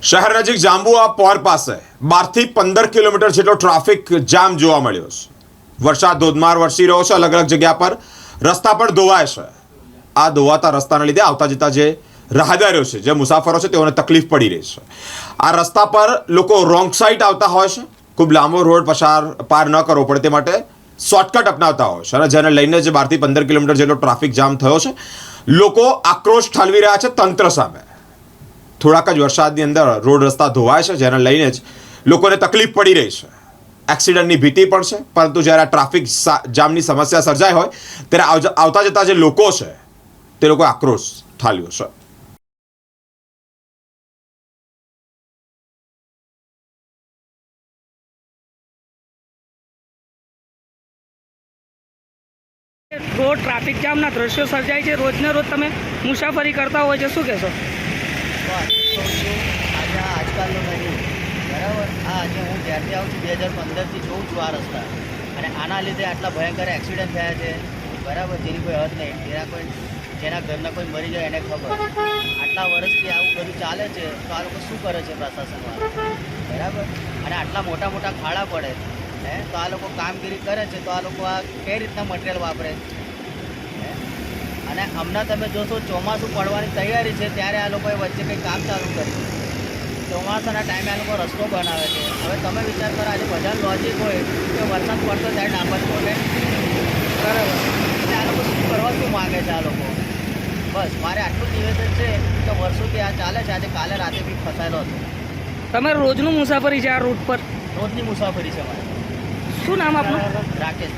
શહેર નજીક જાંબુઆ પોર પાસે 12 થી 15 કિલોમીટર જેટલો ટ્રાફિક જામ જોવા મળ્યો છે. વરસાદ ધોધમાર વરસી રહ્યો છે. અલગ અલગ જગ્યા પર રસ્તા પણ ધોવાય છે. આ ધોવાતા રસ્તાના લીધે આવતા જતા જે રાહદારીઓ છે, જે મુસાફરો છે, તેઓને તકલીફ પડી રહી છે. આ રસ્તા પર લોકો રોંગ સાઈડ આવતા હોય છે. ખૂબ લાંબો રોડ પાર ન કરવો પડે તે માટે શોર્ટકટ અપનાવતા હોય છે અને જેને લઈને જે 12 થી 15 કિલોમીટર જેટલો ટ્રાફિક જામ થયો છે. લોકો આક્રોશ ઠાલવી રહ્યા છે તંત્ર સામે. થોડાક જ વરસાદની અંદર રોડ રસ્તા ધોવાય છે, જેને લઈને જ લોકોને તકલીફ પડી રહી છે. એક્સિડન્ટની ભીતિ પણ છે, પરંતુ જ્યારે આ ટ્રાફિક જામની સમસ્યા સર્જાય હોય ત્યારે આવતા જતા જે લોકો છે તે લોકો આક્રોશ ઠાલ્યો છે. રોડ ટ્રાફિક જામના દ્રશ્યો સર્જાય છે. રોજને રોજ તમે મુસાફરી કરતા હોય છે, શું કહેશો? આજે આજકાલનું નહીં, બરાબર. આજે હું જ્યારથી આવું છું 2015થી જોઉં છું આ રસ્તા, અને આના લીધે આટલા ભયંકર એક્સિડન્ટ થયા છે, બરાબર, જેની કોઈ હદ નહીં. જેના ઘરના કોઈ મરી જાય એને ખબર. આટલા વર્ષથી આવું બધું ચાલે છે, તો આ લોકો શું કરે છે પ્રશાસનવાળા, બરાબર? અને આટલા મોટા મોટા ખાડા પડે તો આ લોકો કામગીરી કરે છે, તો આ લોકો આ કઈ રીતના મટીરિયલ વાપરે? અને હમણાં તમે જોશો ચોમાસું પડવાની તૈયારી છે, ત્યારે આ લોકોએ વચ્ચે કંઈ કામ ચાલુ કર્યું. ચોમાસાના ટાઈમે આ લોકો રસ્તો બનાવે છે. હવે તમે વિચાર કરો, આજે બધા લોજિક હોય કે વરસાદ પડતો ત્યારે ડાંબર છોડે, બરાબર? એટલે આ લોકો શું કરવા શું માગે છે આ લોકો? બસ મારે આટલું નિવેદન છે કે વર્ષોથી આ ચાલે છે. આજે કાલે રાતે બી ફસાયેલો હતો. તમારે રોજનું મુસાફરી છે આ રૂટ પર? રોજની મુસાફરી છે મારે. શું નામ આપનું? રાકેશ.